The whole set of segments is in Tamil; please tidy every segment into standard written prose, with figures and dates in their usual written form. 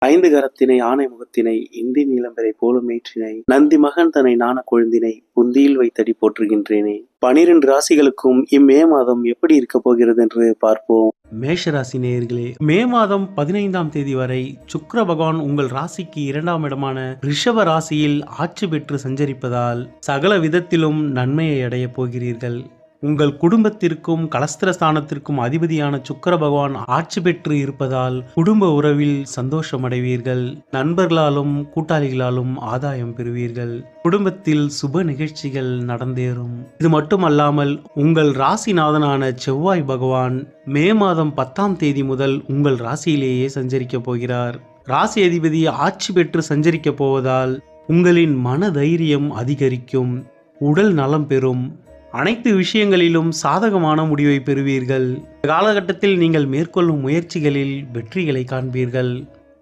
ஐந்து கரத்தினை ஆனை முகத்தினை இந்தி நீலம்பரை போலும் மேற்றினை நந்தி மகன் தன்னை நாண கொழுந்தினை புந்தியில் வைத்தடி போற்றுகின்றேனே. 12 ராசிகளுக்கும் இம்மே மாதம் எப்படி இருக்க போகிறது என்று பார்ப்போம். மேஷராசி நேயர்களே, மே மாதம் 15ஆம் தேதி வரை சுக்கிர பகவான் உங்கள் ராசிக்கு 2ஆம் இடமான ரிஷப ராசியில் ஆட்சி பெற்று சஞ்சரிப்பதால் சகல விதத்திலும் நன்மையை அடைய போகிறீர்கள். உங்கள் குடும்பத்திற்கும் கலஸ்திரஸ்தானத்திற்கும் அதிபதியான சுக்கிர பகவான் ஆட்சி பெற்று இருப்பதால் குடும்ப உறவில் சந்தோஷம் அடைவீர்கள். நண்பர்களாலும் கூட்டாளிகளாலும் ஆதாயம் பெறுவீர்கள். குடும்பத்தில் சுப நிகழ்ச்சிகள் நடந்தேறும். இது மட்டுமல்லாமல் உங்கள் ராசிநாதனான செவ்வாய் பகவான் மே மாதம் 10ஆம் தேதி முதல் உங்கள் ராசியிலேயே சஞ்சரிக்க போகிறார். ராசி அதிபதி ஆட்சி பெற்று சஞ்சரிக்க போவதால் உங்களின் மன தைரியம் அதிகரிக்கும். உடல் நலம் பெறும். அனைத்து விஷயங்களிலும் சாதகமான முடிவை பெறுவீர்கள். இந்த காலகட்டத்தில் நீங்கள் மேற்கொள்ளும் முயற்சிகளில் வெற்றிகளை காண்பீர்கள்.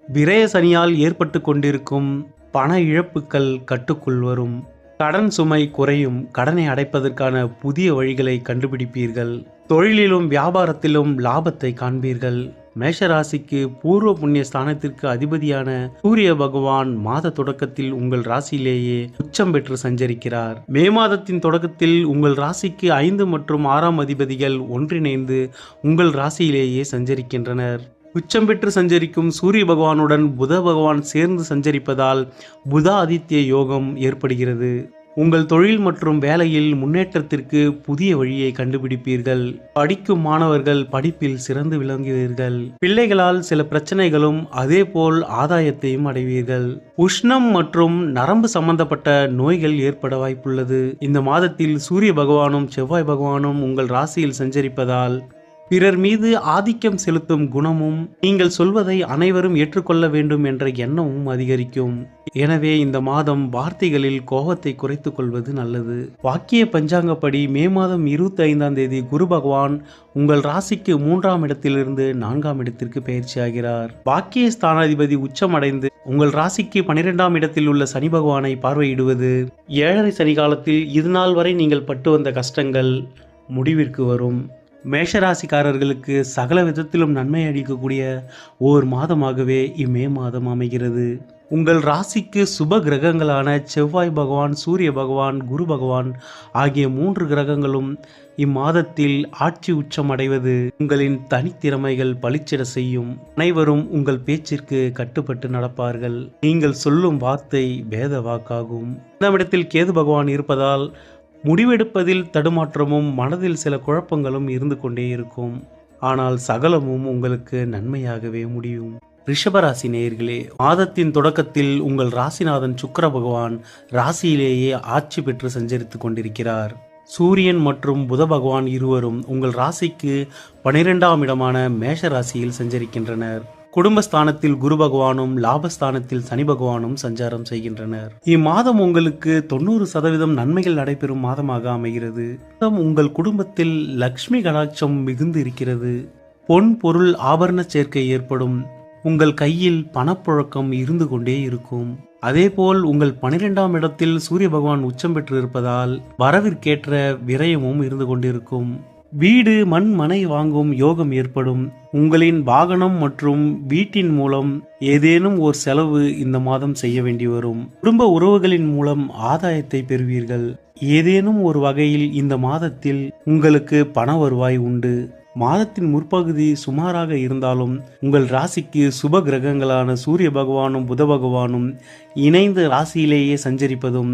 விரய சனியால் ஏற்பட்டு கொண்டிருக்கும் பண இழப்புகள் கட்டுக்குள் வரும். கடன் சுமை குறையும். கடனை அடைப்பதற்கான புதிய வழிகளை கண்டுபிடிப்பீர்கள். தொழிலிலும் வியாபாரத்திலும் லாபத்தை காண்பீர்கள். மேஷராசிக்கு பூர்வ புண்ணிய ஸ்தானத்திற்கு அதிபதியான சூரிய பகவான் மாத தொடக்கத்தில் உங்கள் ராசியிலேயே உச்சம் பெற்று சஞ்சரிக்கிறார். மே மாதத்தின் தொடக்கத்தில் உங்கள் ராசிக்கு 5 மற்றும் 6ஆம் அதிபதிகள் ஒன்றிணைந்து உங்கள் ராசியிலேயே சஞ்சரிக்கின்றனர். உச்சம் பெற்று சஞ்சரிக்கும் சூரிய பகவானுடன் புத பகவான் சேர்ந்து சஞ்சரிப்பதால் புத ஆதித்ய யோகம் ஏற்படுகிறது. உங்கள் தொழில் மற்றும் வேலையில் முன்னேற்றத்திற்கு புதிய வழியை கண்டுபிடிப்பீர்கள். படிக்கும் மாணவர்கள் படிப்பில் சிறந்து விளங்குவீர்கள். பிள்ளைகளால் சில பிரச்சனைகளும் அதேபோல் ஆதாயத்தையும் அடைவீர்கள். உஷ்ணம் மற்றும் நரம்பு சம்பந்தப்பட்ட நோய்கள் ஏற்பட வாய்ப்புள்ளது. இந்த மாதத்தில் சூரிய பகவானும் செவ்வாய் பகவானும் உங்கள் ராசியில் சஞ்சரிப்பதால் பிறர் மீது ஆதிக்கம் செலுத்தும் குணமும் நீங்கள் சொல்வதை அனைவரும் ஏற்றுக்கொள்ள வேண்டும் என்ற எண்ணமும் அதிகரிக்கும். எனவே இந்த மாதம் வார்த்தைகளில் கோபத்தை குறைத்துக் கொள்வது நல்லது. வாக்கிய பஞ்சாங்கப்படி மே மாதம் 25ஆம் தேதி குரு பகவான் உங்கள் ராசிக்கு 3ஆம் இடத்திலிருந்து 4ஆம் இடத்திற்கு பயிற்சியாகிறார். வாக்கிய ஸ்தானாதிபதி உச்சமடைந்து உங்கள் ராசிக்கு 12ஆம் இடத்தில் உள்ள சனி பகவானை பார்வையிடுவது 7.5 சனி காலத்தில் இதுநாள் வரை நீங்கள் பட்டு வந்த கஷ்டங்கள் முடிவிற்கு வரும். மேஷராசிக்காரர்களுக்கு சகல விதத்திலும் நன்மை அளிக்கக்கூடிய ஓர் மாதமாகவே இம்மே மாதம் அமைகிறது. உங்கள் ராசிக்கு சுப கிரகங்களான செவ்வாய் பகவான், சூரிய பகவான், குரு பகவான் ஆகிய 3 கிரகங்களும் இம்மாதத்தில் ஆட்சி உச்சம் அடைவது உங்களின் தனித்திறமைகள் பளிச்சிட செய்யும். அனைவரும் உங்கள் பேச்சிற்கு கட்டுப்பட்டு நடப்பார்கள். நீங்கள் சொல்லும் வார்த்தை வேத வாக்காகும். இந்த இடத்தில் கேது பகவான் இருப்பதால் முடிவெடுப்பதில் தடுமாற்றமும் மனதில் சில குழப்பங்களும் இருந்து கொண்டே இருக்கும். ஆனால் சகலமும் உங்களுக்கு நன்மையாகவே முடியும். ரிஷபராசி நேயர்களே, மாதத்தின் தொடக்கத்தில் உங்கள் ராசிநாதன் சுக்கிர பகவான் ராசியிலேயே ஆட்சி பெற்று சஞ்சரித்து கொண்டிருக்கிறார். சூரியன் மற்றும் புத பகவான் இருவரும் உங்கள் ராசிக்கு 12ஆம் இடமான மேஷ ராசியில் சஞ்சரிக்கின்றனர். குடும்பஸ்தானத்தில் குரு பகவானும் லாபஸ்தானத்தில் சனி பகவானும் சஞ்சாரம் செய்கின்றனர். இம்மாதம் உங்களுக்கு 90% நன்மைகள் நடைபெறும் மாதமாக அமைகிறது. உங்கள் குடும்பத்தில் லக்ஷ்மி கடாட்சம் மிகுந்து இருக்கிறது. பொன் பொருள் ஆபரண சேர்க்கை ஏற்படும். உங்கள் கையில் பணப்புழக்கம் இருந்து கொண்டே இருக்கும். அதேபோல் உங்கள் 12ஆம் இடத்தில் சூரிய பகவான் உச்சம் பெற்று இருப்பதால் வரவிற்கேற்ற விரயமும் இருந்து கொண்டிருக்கும். வீடு மண் மனை வாங்கும் யோகம் ஏற்படும். உங்களின் வாகனம் மற்றும் வீட்டின் மூலம் ஏதேனும் ஒரு செலவு இந்த மாதம் செய்ய வேண்டி வரும். குடும்ப உறவுகளின் மூலம் ஆதாயத்தை பெறுவீர்கள். ஏதேனும் ஒரு வகையில் இந்த மாதத்தில் உங்களுக்கு பண வருவாய் உண்டு. மாதத்தின் முற்பகுதி சுமாராக இருந்தாலும் உங்கள் ராசிக்கு சுப கிரகங்களான சூரிய பகவானும் புத பகவானும் இணைந்து ராசியிலேயே சஞ்சரிப்பதும்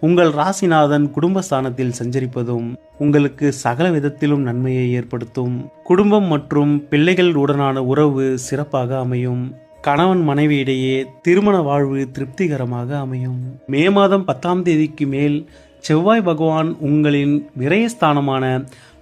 உங்கள் ராசிநாதன் குடும்பஸ்தானத்தில் சஞ்சரிப்பதும் உங்களுக்கு சகல விதத்திலும் நன்மையை ஏற்படுத்தும். குடும்பம் மற்றும் பிள்ளைகளுடனான உறவு சிறப்பாக அமையும். கணவன் மனைவி இடையே திருமண வாழ்வு திருப்திகரமாக அமையும். மே மாதம் 10ஆம் தேதிக்கு மேல் செவ்வாய் பகவான் உங்களின் விரயஸ்தானமான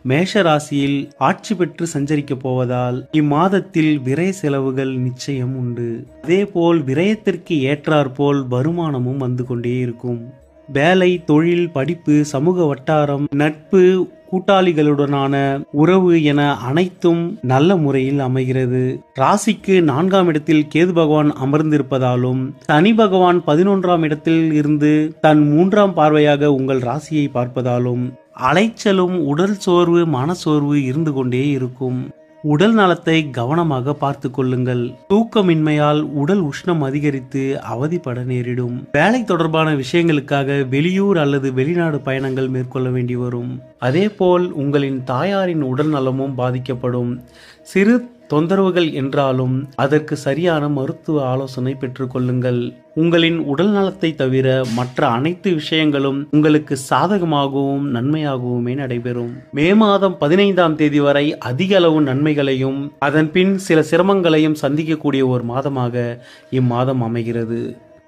மேஷ ராசியில் ஆட்சி பெற்று சஞ்சரிக்க போவதால் இம்மாதத்தில் விரய செலவுகள் நிச்சயம் உண்டு. அதேபோல் விரயத்திற்கு ஏற்றாற்போல் வருமானமும் வந்து கொண்டே இருக்கும். வேலை, தொழில், படிப்பு, சமூக வட்டாரம், நட்பு, கூட்டாளிகளுடனான உறவு என அனைத்தும் நல்ல முறையில் அமைகிறது. ராசிக்கு 4ஆம் இடத்தில் கேது பகவான் அமர்ந்திருப்பதாலும் சனி பகவான் 11ஆம் இடத்தில் இருந்து தன் 3ஆம் பார்வையாக உங்கள் ராசியை பார்ப்பதாலும் அலைச்சலும் உடல் சோர்வு மனசோர்வு இருந்து கொண்டே இருக்கும். உடல் நலத்தை கவனமாக பார்த்து கொள்ளுங்கள். தூக்கமின்மையால் உடல் உஷ்ணம் அதிகரித்து அவதிப்பட நேரிடும். வேலை தொடர்பான விஷயங்களுக்காக வெளியூர் அல்லது வெளிநாடு பயணங்கள் மேற்கொள்ள வேண்டி வரும். அதேபோல் உங்களின் தாயாரின் உடல் நலமும் பாதிக்கப்படும். சிறு தொந்தரவுகள் என்றாலும் அதற்கு சரியான மருத்துவ ஆலோசனை பெற்றுக்கொள்ளுங்கள். உங்களின் உடல் நலத்தை தவிர மற்ற அனைத்து விஷயங்களும் உங்களுக்கு சாதகமாகவும் நன்மையாகவுமே நடைபெறும். மே மாதம் 15ஆம் தேதி வரை அதிக அளவு நன்மைகளையும் அதன் பின் சில சிரமங்களையும் சந்திக்கக்கூடிய ஒரு மாதமாக இம்மாதம் அமைகிறது.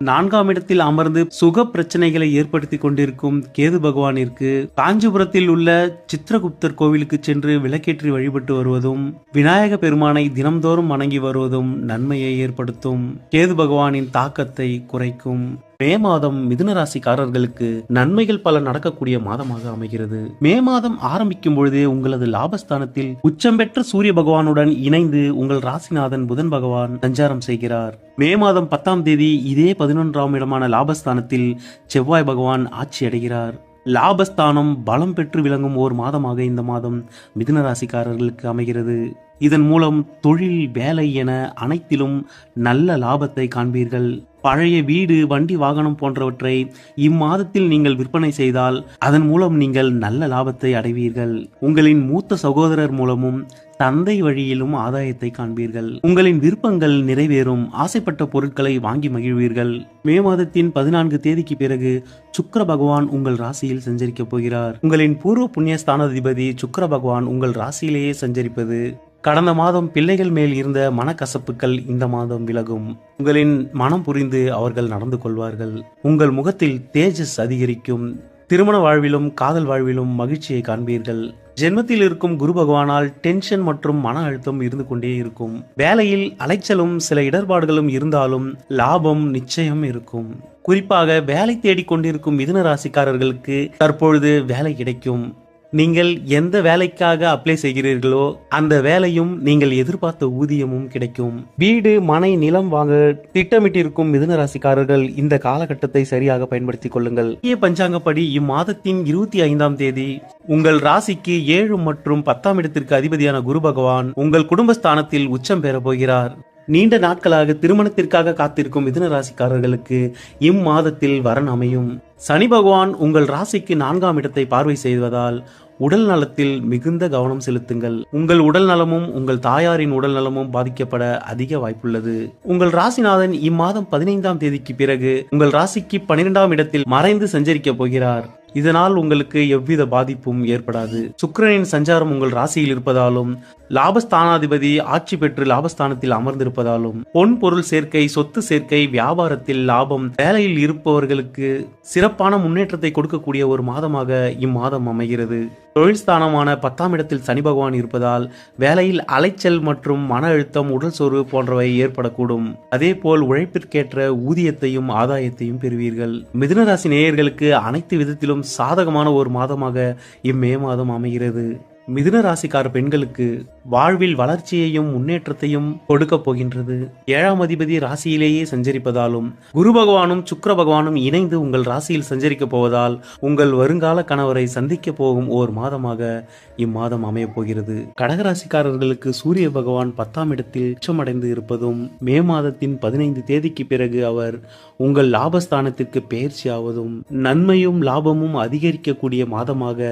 4ஆம் இடத்தில் அமர்ந்து சுக பிரச்சனைகளை ஏற்படுத்தி கொண்டிருக்கும் கேது பகவானிற்கு காஞ்சிபுரத்தில் உள்ள சித்திரகுப்தர் கோவிலுக்கு சென்று விளக்கேற்றி வழிபட்டு வருவதும் விநாயக பெருமானை தினம்தோறும் வணங்கி வருவதும் நன்மையை ஏற்படுத்தும். கேது பகவானின் தாக்கத்தை குறைக்கும். மே மாதம் மிதுன ராசிக்காரர்களுக்கு நன்மைகள் பல நடக்கக்கூடிய மாதமாக அமைகிறது. மே மாதம் ஆரம்பிக்கும் பொழுதே உங்களது லாபஸ்தானத்தில் உச்சம் பெற்ற சூரிய பகவானுடன் இணைந்து உங்கள் ராசிநாதன் புதன் பகவான் சஞ்சாரம் செய்கிறார். மே மாதம் 10ஆம் தேதி இதே 11ஆம் இடமான லாபஸ்தானத்தில் செவ்வாய் பகவான் ஆட்சி அடைகிறார். லாபஸ்தானம் பலம் பெற்று விளங்கும் ஓர் மாதமாக இந்த மாதம் மிதுன ராசிக்காரர்களுக்கு அமைகிறது. இதன் மூலம் தொழில், வேலை என அனைத்திலும் நல்ல லாபத்தை காண்பீர்கள். பழைய வீடு, வண்டி, வாகனம் போன்றவற்றை இம்மாதத்தில் நீங்கள் விற்பனை செய்தால் அதன் மூலம் நீங்கள் நல்ல லாபத்தை அடைவீர்கள். உங்களின் மூத்த சகோதரர் மூலமும் தந்தை வழியிலும் ஆதாயத்தை காண்பீர்கள். உங்களின் விருப்பங்கள் நிறைவேறும். ஆசைப்பட்ட பொருட்களை வாங்கி மகிழ்வீர்கள். மே மாதத்தின் 14 தேதிக்கு பிறகு சுக்கிர பகவான் உங்கள் ராசியில் சஞ்சரிக்கப் போகிறார். உங்களின் பூர்வ புண்ணிய ஸ்தானாதிபதி சுக்கிர பகவான் உங்கள் ராசியிலேயே சஞ்சரிப்பது கடந்த மாதம் பிள்ளைகள் மேல் இருந்த மனக்கசப்புகள் இந்த மாதம் விலகும். உங்களின் மனம் புரிந்து அவர்கள் நடந்து கொள்வார்கள். உங்கள் முகத்தில் தேஜஸ் அதிகரிக்கும். திருமண வாழ்விலும் காதல் வாழ்விலும் மகிழ்ச்சியை காண்பீர்கள். ஜென்மத்தில் இருக்கும் குரு பகவானால் டென்ஷன் மற்றும் மன அழுத்தம் இருந்து கொண்டே இருக்கும். வேலையில் அலைச்சலும் சில இடர்பாடுகளும் இருந்தாலும் லாபம் நிச்சயம் இருக்கும். குறிப்பாக வேலை தேடிக் கொண்டிருக்கும் மிதுன ராசிக்காரர்களுக்கு தற்பொழுது வேலை கிடைக்கும். நீங்கள் எந்த வேலைக்காக அப்ளை செய்கிறீர்களோ அந்த வேலையும் நீங்கள் எதிர்பார்த்த ஊதியமும் கிடைக்கும். வீடு, மனை, நிலம் வாங்க திட்டமிட்டிருக்கும் மிதுன ராசிக்காரர்கள் இந்த காலகட்டத்தை சரியாக பயன்படுத்திக் கொள்ளுங்கள். பஞ்சாங்கப்படி இம்மாதத்தின் 25ஆம் தேதி உங்கள் ராசிக்கு 7 மற்றும் 10ஆம் இடத்திற்கு அதிபதியான குரு பகவான் உங்கள் குடும்பஸ்தானத்தில் உச்சம் பெற போகிறார். நீண்ட நாட்களாக திருமணத்திற்காக காத்திருக்கும் மிதுன ராசிக்காரர்களுக்கு இம்மாதத்தில் வரன் அமையும். சனி பகவான் உங்கள் ராசிக்கு 4ஆம் இடத்தை பார்வை செய்வதால் உடல் நலத்தில் மிகுந்த கவனம் செலுத்துங்கள். உங்கள் உடல் நலமும் உங்கள் தாயாரின் உடல் நலமும் பாதிக்கப்பட அதிக வாய்ப்புள்ளது. உங்கள் ராசிநாதன் இம்மாதம் 15ஆம் தேதிக்கு பிறகு உங்கள் ராசிக்கு 12ஆம் இடத்தில் மறைந்து சஞ்சரிக்க போகிறார். இதனால் உங்களுக்கு எவ்வித பாதிப்பும் ஏற்படாது. சுக்கிரனின் சஞ்சாரம் உங்கள் ராசியில் இருப்பதாலும் லாபஸ்தானாதிபதி ஆட்சி பெற்று லாபஸ்தானத்தில் அமர்ந்திருப்பதாலும் பொன் பொருள் சேர்க்கை, சொத்து சேர்க்கை, வியாபாரத்தில் லாபம், வேலையில் இருப்பவர்களுக்கு சிறப்பான முன்னேற்றத்தை கொடுக்கக்கூடிய ஒரு மாதமாக இம்மாதம் அமைகிறது. தொழில் ஸ்தானமான 10ஆம் இடத்தில் சனி பகவான் இருப்பதால் வேலையில் அலைச்சல் மற்றும் மன அழுத்தம், உடல் சோர்வு போன்றவை ஏற்படக்கூடும். அதே போல் உழைப்பிற்கேற்ற ஊதியத்தையும் ஆதாயத்தையும் பெறுவீர்கள். மிதுன ராசி நேயர்களுக்கு அனைத்து விதத்திலும் சாதகமான ஒரு மாதமாக இம்மே மாதம் அமைகிறது. மிதுன ராசிக்கார பெண்களுக்கு வாழ்வில் வளர்ச்சியையும் முன்னேற்றத்தையும் கொடுக்க போகின்றது. 7ஆம் அதிபதி ராசியிலேயே சஞ்சரிப்பதாலும் குரு பகவானும் சுக்கிர பகவானும் இணைந்து உங்கள் ராசியில் சஞ்சரிக்க போவதால் உங்கள் வருங்கால கணவரை சந்திக்க போகும் ஓர் மாதமாக இம்மாதம் அமைய போகிறது. கடகராசிக்காரர்களுக்கு சூரிய பகவான் 10ஆம் இடத்தில் உச்சமடைந்து இருப்பதும் மே மாதத்தின் 15 தேதிக்கு பிறகு அவர் உங்கள் லாபஸ்தானத்திற்கு பெயர்ச்சி ஆவதும் நன்மையும் லாபமும் அதிகரிக்கக்கூடிய மாதமாக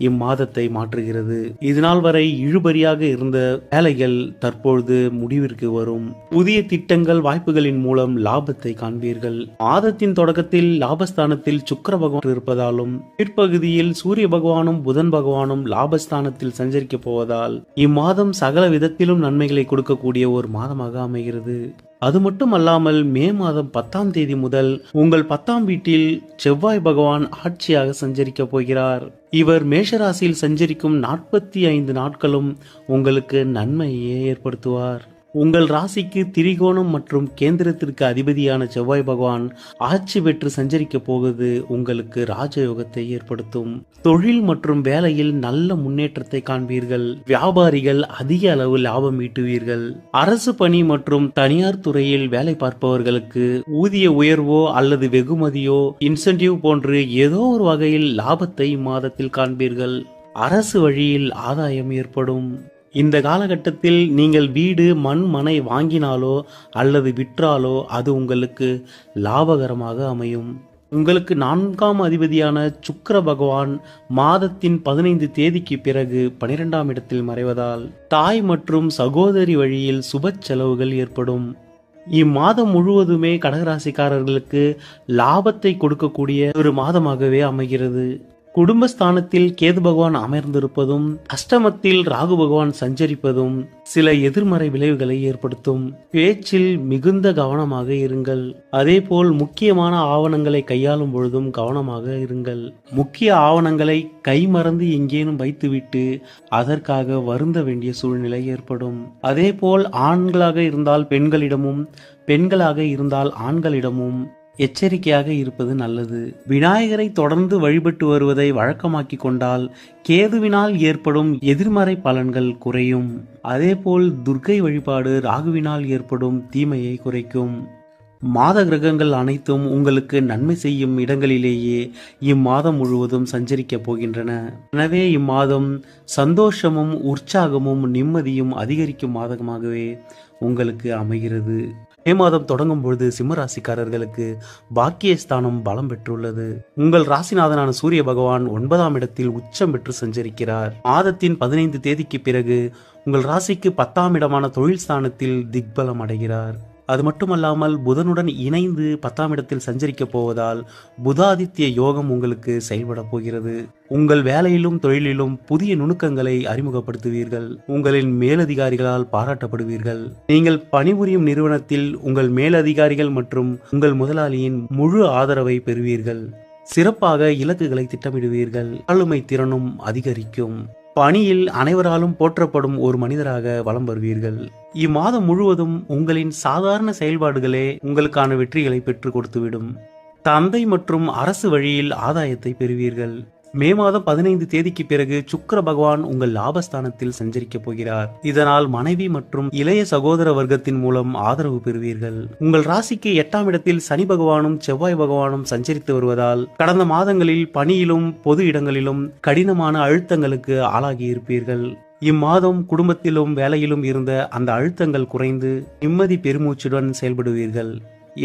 இம்மாதத்தை மாற்றுகிறது. இதனால் வரை இழுபறியாக இருந்த வேலைகள் தற்பொழுது முடிவிற்கு வரும். புதிய திட்டங்கள், வாய்ப்புகளின் மூலம் லாபத்தை காண்பீர்கள். மாதத்தின் தொடக்கத்தில் லாபஸ்தானத்தில் சுக்கிர பகவான் இருப்பதாலும் பிற்பகுதியில் சூரிய பகவானும் புதன் பகவானும் லாபஸ்தானத்தில் சஞ்சரிக்க போவதால் இம்மாதம் சகல விதத்திலும் நன்மைகளை கொடுக்கக்கூடிய ஒரு மாதமாக அமைகிறது. அது மட்டும் அல்லாமல் மே மாதம் 10ஆம் தேதி முதல் உங்கள் 10ஆம் வீட்டில் செவ்வாய் பகவான் ஆட்சியாக சஞ்சரிக்க போகிறார். இவர் மேஷராசியில் சஞ்சரிக்கும் 45 நாட்களும் உங்களுக்கு நன்மையை ஏற்படுத்துவார். உங்கள் ராசிக்கு திரிகோணம் மற்றும் கேந்திரத்திற்கு அதிபதியான செவ்வாய் பகவான் ஆட்சி பெற்று சஞ்சரிக்க போவது உங்களுக்கு ராஜயோகத்தை ஏற்படுத்தும். தொழில் மற்றும் வேலையில் நல்ல முன்னேற்றத்தை காண்பீர்கள். வியாபாரிகள் அதிக அளவு லாபம் ஈட்டுவீர்கள். அரசு பணி மற்றும் தனியார் துறையில் வேலை பார்ப்பவர்களுக்கு ஊதிய உயர்வோ அல்லது வெகுமதியோ, இன்சென்டிவ் போன்று ஏதோ ஒரு வகையில் லாபத்தை இம்மாதத்தில் காண்பீர்கள். அரசு வழியில் ஆதாயம் ஏற்படும். இந்த காலகட்டத்தில் நீங்கள் வீடு, மண், மனை வாங்கினாலோ அல்லது விற்றாலோ அது உங்களுக்கு லாபகரமாக அமையும். உங்களுக்கு 4ஆம் அதிபதியான சுக்கிர பகவான் மாதத்தின் 15 தேதிக்கு பிறகு 12ஆம் இடத்தில் மறைவதால் தாய் மற்றும் சகோதரி வழியில் சுப செலவுகள் ஏற்படும். இம்மாதம் முழுவதுமே கடகராசிக்காரர்களுக்கு லாபத்தை கொடுக்கக்கூடிய ஒரு மாதமாகவே அமைகிறது. குடும்பஸ்தானத்தில் கேது பகவான் அமர்ந்திருப்பதும் அஷ்டமத்தில் ராகு பகவான் சஞ்சரிப்பதும் சில எதிர்மறை விளைவுகளை ஏற்படுத்தும். பேச்சில் மிகுந்த கவனமாக இருங்கள். அதேபோல் முக்கியமான ஆவணங்களை கையாளும் பொழுதும் கவனமாக இருங்கள். முக்கிய ஆவணங்களை கைமறந்து எங்கேனும் வைத்துவிட்டு அதற்காக வருந்த வேண்டிய சூழ்நிலை ஏற்படும். அதேபோல் ஆண்களாக இருந்தால் பெண்களிடமும், பெண்களாக இருந்தால் ஆண்களிடமும் எச்சரிக்கையாக இருப்பது நல்லது. விநாயகரை தொடர்ந்து வழிபட்டு வருவதை வழக்கமாக்கி கொண்டால் கேதுவினால் ஏற்படும் எதிர்மறை பலன்கள் குறையும். அதேபோல் துர்க்கை வழிபாடு ராகுவினால் ஏற்படும் தீமையை குறைக்கும். மாத கிரகங்கள் அனைத்தும் உங்களுக்கு நன்மை செய்யும் இடங்களிலேயே இம்மாதம் முழுவதும் சஞ்சரிக்கப் போகின்றன. எனவே இம்மாதம் சந்தோஷமும் உற்சாகமும் நிம்மதியும் அதிகரிக்கும் மாதமாகவே உங்களுக்கு அமைகிறது. மே மாதம் தொடங்கும் பொழுது சிம்மராசிக்காரர்களுக்கு பாக்கியஸ்தானம் பலம் பெற்றுள்ளது. உங்கள் ராசிநாதனான சூரிய பகவான் 9ஆம் இடத்தில் உச்சம் பெற்று சஞ்சரிக்கிறார். மாதத்தின் 15 தேதிக்கு பிறகு உங்கள் ராசிக்கு 10ஆம் இடமான தொழில் ஸ்தானத்தில் திக்பலம் அடைகிறார். அது மட்டுமல்லாமல் புதனுடன் இணைந்து 10ஆம் இடத்தில் சஞ்சரிக்க போவதால் புதாதித்ய யோகம் உங்களுக்கு செயல்பட போகிறது. உங்கள் வேலையிலும் தொழிலிலும் புதிய நுணுக்கங்களை அறிமுகப்படுத்துவீர்கள். உங்களின் மேலதிகாரிகளால் பாராட்டப்படுவீர்கள். நீங்கள் பணிபுரியும் நிறுவனத்தில் உங்கள் மேலதிகாரிகள் மற்றும் உங்கள் முதலாளியின் முழு ஆதரவை பெறுவீர்கள். சிறப்பாக இலக்குகளை திட்டமிடுவீர்கள். ஆளுமை திறனும் அதிகரிக்கும். பணியில் அனைவராலும் போற்றப்படும் ஒரு மனிதராக வலம் வருவீர்கள். இம்மாதம் முழுவதும் உங்களின் சாதாரண செயல்பாடுகளே உங்களுக்கான வெற்றிகளை பெற்றுக் கொடுத்துவிடும். தந்தை மற்றும் அரசு வழியில் ஆதாயத்தை பெறுவீர்கள். மே மாதம் 15 தேதிக்கு பிறகு சுக்கிர பகவான் உங்கள் லாபஸ்தானத்தில் சஞ்சரிக்கப் போகிறார். இதனால் மனைவி மற்றும் இளைய சகோதர வர்க்கத்தின் மூலம் ஆதரவு பெறுவீர்கள். உங்கள் ராசிக்கு 8ஆம் இடத்தில் சனி பகவானும் செவ்வாய் பகவானும் சஞ்சரித்து வருவதால் கடந்த மாதங்களில் பணியிலும் பொது இடங்களிலும் கடினமான அழுத்தங்களுக்கு ஆளாகி இருப்பீர்கள். இம்மாதம் குடும்பத்திலும் வேலையிலும் இருந்த அந்த அழுத்தங்கள் குறைந்து நிம்மதி பெருமூச்சுடன் செயல்படுவீர்கள்.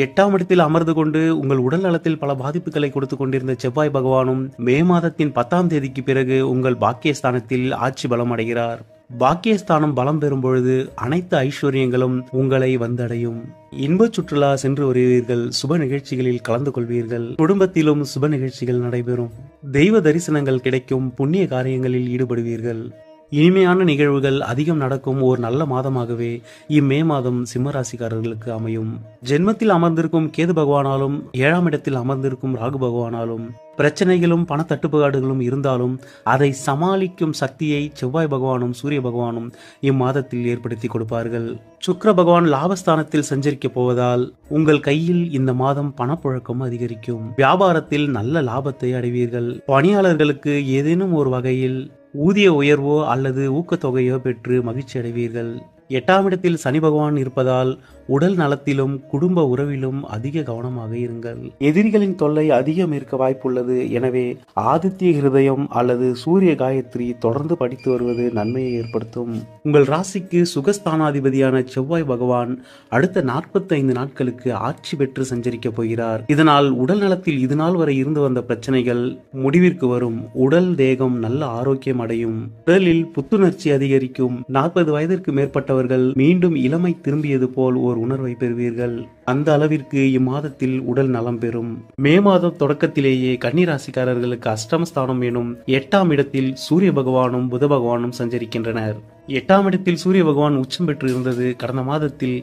8ஆம் இடத்தில் அமர்ந்து கொண்டு உங்கள் உடல் நலத்தில் பல பாதிப்புகளை கொடுத்து கொண்டிருந்த செவ்வாய் பகவானும் மே மாதத்தின் 10ஆம் தேதிக்கு பிறகு உங்கள் பாக்கியஸ்தானத்தில் ஆட்சி பலம் அடைகிறார். பாக்கியஸ்தானம் பலம் பெறும் பொழுது அனைத்து ஐஸ்வர்யங்களும் உங்களை வந்தடையும். இன்ப சுற்றுலா சென்று வருவீர்கள். சுப நிகழ்ச்சிகளில் கலந்து கொள்வீர்கள். குடும்பத்திலும் சுப நிகழ்ச்சிகள் நடைபெறும். தெய்வ தரிசனங்கள் கிடைக்கும். புண்ணிய காரியங்களில் ஈடுபடுவீர்கள். இனிமையான நிகழ்வுகள் அதிகம் நடக்கும் ஒரு நல்ல மாதமாகவே இம்மே மாதம் சிம்மராசிக்காரர்களுக்கு அமையும். ஜென்மத்தில் அமர்ந்திருக்கும் கேது பகவானாலும் 7ஆம் இடத்தில் அமர்ந்திருக்கும் ராகு பகவானாலும் பிரச்சனைகளும் பண தட்டுப்பாடுகளும் இருந்தாலும் அதை சமாளிக்கும் சக்தியை செவ்வாய் பகவானும் சூரிய பகவானும் இம்மாதத்தில் ஏற்படுத்தி கொடுப்பார்கள். சுக்கிர பகவான் லாபஸ்தானத்தில் சஞ்சரிக்க போவதால் உங்கள் கையில் இந்த மாதம் பணப்புழக்கம் அதிகரிக்கும். வியாபாரத்தில் நல்ல லாபத்தை அடைவீர்கள். பணியாளர்களுக்கு ஏதேனும் ஒரு வகையில் ஊதிய உயர்வோ அல்லது ஊக்கத்தொகையோ பெற்று மகிழ்ச்சி அடைவீர்கள். 8ஆம் இடத்தில் சனி பகவான் இருப்பதால் உடல் நலத்திலும் குடும்ப உறவிலும் அதிக கவனமாக இருங்கள். எதிரிகளின் தொல்லை அதிகம் இருக்க வாய்ப்புள்ளது. எனவே ஆதித்ய ஹிருதயம் அல்லது சூரிய காயத்ரி தொடர்ந்து படித்து வருவது நன்மையை ஏற்படுத்தும். உங்கள் ராசிக்கு சுகஸ்தானாதிபதியான செவ்வாய் பகவான் அடுத்த 45 நாட்களுக்கு ஆட்சி பெற்று சஞ்சரிக்க போகிறார். இதனால் உடல் நலத்தில் இதுநாள் வரை இருந்து வந்த பிரச்சனைகள் முடிவிற்கு வரும். உடல் தேகம் நல்ல ஆரோக்கியம் அடையும். உடலில் புத்துணர்ச்சி அதிகரிக்கும். 40 வயதிற்கு மேற்பட்டவர்கள் மீண்டும் இளமை திரும்பியது போல் ஒரு உணர்வை பெறுவீர்கள். அந்த அளவிற்கு இம்மாதத்தில் உடல் நலம் பெறும். மே மாதம் தொடக்கத்திலேயே கன்னிராசிக்காரர்களுக்கு அஷ்டமஸ்தானம் எனும் 8ஆம் இடத்தில் சூரிய பகவானும் புத பகவானும் சஞ்சரிக்கின்றனர். 8ஆம் இடத்தில் சூரிய பகவான் உச்சம் பெற்று இருந்தது. கடந்த மாதத்தில்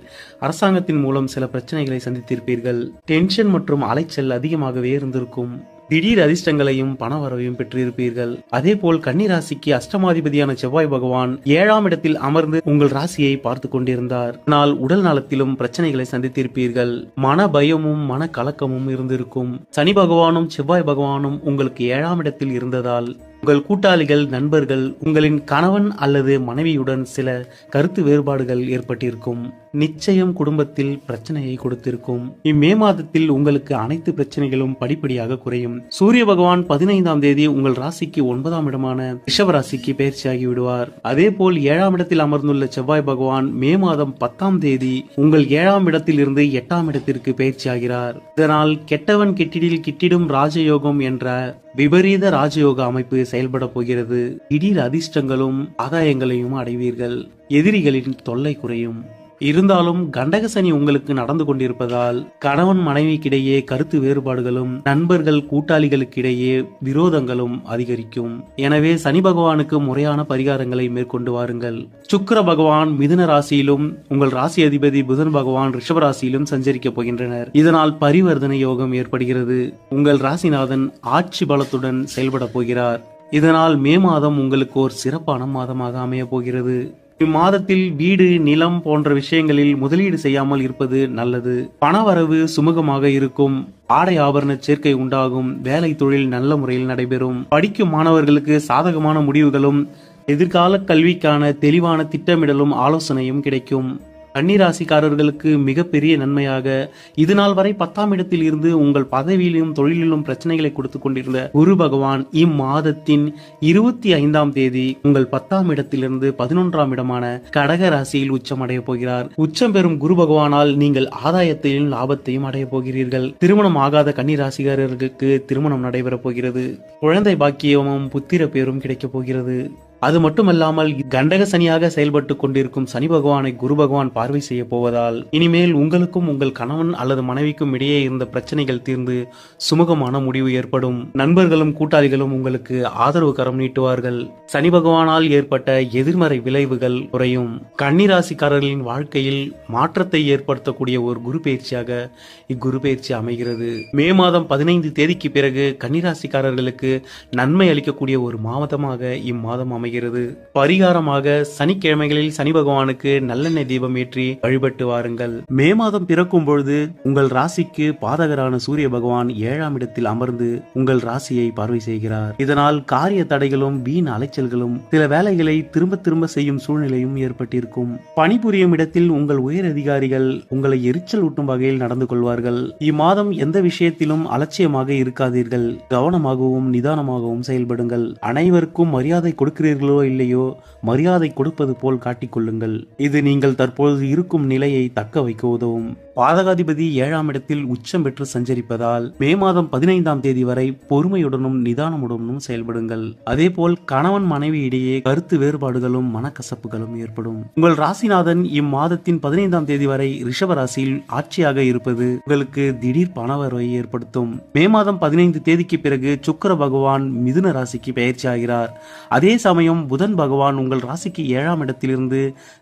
அரசாங்கத்தின் மூலம் சில பிரச்சனைகளை சந்தித்திருப்பீர்கள். டென்ஷன் மற்றும் அலைச்சல் அதிகமாகவே இருந்திருக்கும். திடீர் அதிர்ஷ்டங்களையும் பணவரவையும் பெற்றிருப்பீர்கள். அதே போல் கன்னிராசிக்கு அஷ்டமாதிபதியான செவ்வாய் பகவான் 7ஆம் இடத்தில் அமர்ந்து உங்கள் ராசியை பார்த்து கொண்டிருந்தார். ஆனால் உடல் நலத்திலும் பிரச்சனைகளை சந்தித்திருப்பீர்கள். மன பயமும் மன கலக்கமும் இருந்திருக்கும். சனி பகவானும் செவ்வாய் பகவானும் உங்களுக்கு 7ஆம் இடத்தில் இருந்ததால் உங்கள் கூட்டாளிகள், நண்பர்கள், உங்களின் கணவன் அல்லது மனைவியுடன் சில கருத்து வேறுபாடுகள் ஏற்பட்டிருக்கும். நிச்சயம் குடும்பத்தில் பிரச்சனையை கொடுத்திருக்கும். இம்மே மாதத்தில் உங்களுக்கு அனைத்து பிரச்சனைகளும் படிப்படியாக குறையும். சூரிய பகவான் 15ஆம் தேதி உங்கள் ராசிக்கு 9ஆம் இடமான ரிஷப ராசிக்கு பயிற்சியாகி விடுவார். அதே போல் 7ஆம் இடத்தில் அமர்ந்துள்ள செவ்வாய் பகவான் மே மாதம் 10ஆம் தேதி உங்கள் 7ஆம் இடத்தில் இருந்து 8ஆம் இடத்திற்கு பயிற்சியாகிறார். இதனால் கெட்டவன் கெட்டிடில் கிட்டிடும் ராஜயோகம் என்ற விபரீத ராஜயோக அமைப்பு செயல்பட போகிறது. திடீர் அதிர்ஷ்டங்களும் ஆதாயங்களையும் அடைவீர்கள். எதிரிகளின் தொல்லை குறையும். இருந்தாலும் கண்டக சனி உங்களுக்கு நடந்து கொண்டிருப்பதால் கணவன் மனைவிக்கிடையே கருத்து வேறுபாடுகளும் நண்பர்கள் கூட்டாளிகளுக்கிடையே விரோதங்களும் அதிகரிக்கும். எனவே சனி பகவானுக்கு முறையான பரிகாரங்களை மேற்கொண்டு வாருங்கள். சுக்கிர பகவான் மிதுன ராசியிலும் உங்கள் ராசி அதிபதி புதன் பகவான் ரிஷப ராசியிலும் சஞ்சரிக்கப் போகின்றனர். இதனால் பரிவர்த்தனை யோகம் ஏற்படுகிறது. உங்கள் ராசிநாதன் ஆட்சி பலத்துடன் செயல்பட போகிறார். இதனால் மே மாதம் உங்களுக்கு ஒரு சிறப்பான மாதமாக அமைய போகிறது. இம்மாதத்தில் வீடு, நிலம் போன்ற விஷயங்களில் முதலீடு செய்யாமல் இருப்பது நல்லது. பணவரவு சுமூகமாக இருக்கும். ஆடை ஆபரண சேர்க்கை உண்டாகும். வேலை தொழில் நல்ல முறையில் நடைபெறும். படிக்கும் மாணவர்களுக்கு சாதகமான முடிவுகளும் எதிர்கால கல்விக்கான தெளிவான திட்டமிடலும் ஆலோசனையும் கிடைக்கும். கன்னிராசிக்காரர்களுக்கு மிகப்பெரிய நன்மையாக இதுநாள் வரை 10ஆம் இடத்தில் இருந்து உங்கள் பதவியிலும் தொழிலிலும் பிரச்சனைகளை கொடுத்து கொண்டிருந்த குரு பகவான் இம்மாதத்தின் 25ஆம் தேதி உங்கள் 10ஆம் இடத்திலிருந்து 11ஆம் இடமான கடக ராசியில் உச்சம் அடைய போகிறார். உச்சம் பெறும் குரு பகவானால் நீங்கள் ஆதாயத்தையும் லாபத்தையும் அடைய போகிறீர்கள். திருமணம் ஆகாத கன்னிராசிக்காரர்களுக்கு திருமணம் நடைபெறப் போகிறது. குழந்தை பாக்கியமும் புத்திர பேரும் கிடைக்கப் போகிறது. அது மட்டுமல்லாமல் கண்டக சனியாக செயல்பட்டு கொண்டிருக்கும் சனி பகவானை குரு பகவான் பார்வை செய்ய போவதால் இனிமேல் உங்களுக்கும் உங்கள் கணவன் அல்லது மனைவிக்கும் இடையே இருந்த பிரச்சனைகள் தீர்ந்து சுமூகமான முடிவு ஏற்படும். நண்பர்களும் கூட்டாளிகளும் உங்களுக்கு ஆதரவு கரம் நீட்டுவார்கள். சனி பகவானால் ஏற்பட்ட எதிர்மறை விளைவுகள் குறையும். கன்னிராசிக்காரர்களின் வாழ்க்கையில் மாற்றத்தை ஏற்படுத்தக்கூடிய ஒரு குரு பயிற்சியாக இக்குரு பயிற்சி அமைகிறது. மே மாதம் 15 தேதிக்கு பிறகு கன்னிராசிக்காரர்களுக்கு நன்மை அளிக்கக்கூடிய ஒரு மாதமாக இம்மாதம் அமைகிறது. பரிகாரமாக சனிக்கிழமைகளில் சனி பகவானுக்கு நல்லெண்ணெய் தீபம் ஏற்றி வழிபட்டு வாருங்கள். மே மாதம் பிறக்கும் பொழுது உங்கள் ராசிக்கு பாதகரான சூரிய பகவான் 7ஆம் இடத்தில் அமர்ந்து உங்கள் ராசியை பார்வை செய்கிறார். இதனால் காரிய தடைகளும் வீண் அலைச்சல்களும் சில வேலைகளை திரும்ப திரும்ப செய்யும் சூழ்நிலையும் ஏற்பட்டிருக்கும். பணிபுரியும் இடத்தில் உங்கள் உயர் அதிகாரிகள் உங்களை எரிச்சல் ஊட்டும் வகையில் நடந்து கொள்வார்கள். இம்மாதம் எந்த விஷயத்திலும் அலட்சியமாக இருக்காதீர்கள். கவனமாகவும் நிதானமாகவும் செயல்படுங்கள். அனைவருக்கும் மரியாதை கொடுக்கிறீர்களோ இல்லையோ மரியாதை கொடுப்பது போல் காட்டிக்கொள்ளுங்கள். இது நீங்கள் தற்போது இருக்கும் நிலையை தக்க வைக்க உதவும். பாதகாதிபதி 7ஆம் இடத்தில் உச்சம் பெற்று சஞ்சரிப்பதால் மே மாதம் 15ஆம் தேதி வரை பொறுமையுடனும் நிதானமுடனும் செயல்படுங்கள். அதேபோல் கணவன் மனைவி இடையே கருத்து வேறுபாடுகளும் மனக்கசப்புகளும் ஏற்படும். உங்கள் ராசிநாதன் இம்மாதத்தின் 15ஆம் தேதி வரை ரிஷப ராசியில் ஆட்சியாக இருப்பது உங்களுக்கு திடீர் பணவரவை ஏற்படுத்தும். மே மாதம் 15 தேதிக்கு பிறகு சுக்கிர பகவான் மிதுன ராசிக்கு பயிற்சி ஆகிறார். அதே சமயம் புதன் பகவான் உங்கள் ராசிக்கு 7ஆம் இடத்திலிருந்து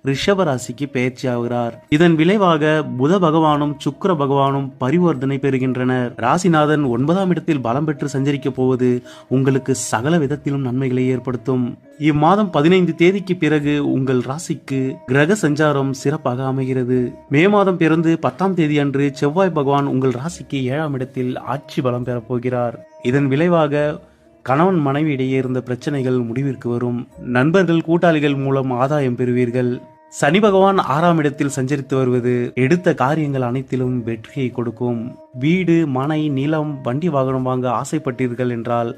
ரிஷப ராசிக்கு பயிற்சி ஆகிறார். இதன் விளைவாக புத பகவானும் சுக்கிர பகவானும் பரிவர்த்தனை பெறுகின்றனர். ராசிநாதன் 9ஆம் இடத்தில் பலம் பெற்று சஞ்சரிக்க போவது உங்களுக்கு சகல விதத்திலும் நன்மைகளை ஏற்படுத்தும். இம்மாதம் 15 தேதிக்கு பிறகு உங்கள் ராசிக்கு கிரக சஞ்சாரம் சிறப்பாக அமைகிறது. மே மாதம் பிறந்து 10ஆம் தேதி அன்று செவ்வாய் பகவான் உங்கள் ராசிக்கு 7ஆம் இடத்தில் ஆட்சி பலம் பெறப்போகிறார். இதன் விளைவாக கணவன் மனைவி இடையே இருந்த பிரச்சனைகள் முடிவிற்கு வரும். நண்பர்கள் கூட்டாளிகள் மூலம் ஆதாயம் பெறுவீர்கள். சனி பகவான் 6ஆம் இடத்தில் சஞ்சரித்து வருவது எடுத்த காரியங்கள் அனைத்திலும் வெற்றியை கொடுக்கும். வீடு, மனை, நிலம், வண்டி வாகனம் வாங்க ஆசைப்பட்டீர்கள் என்றால்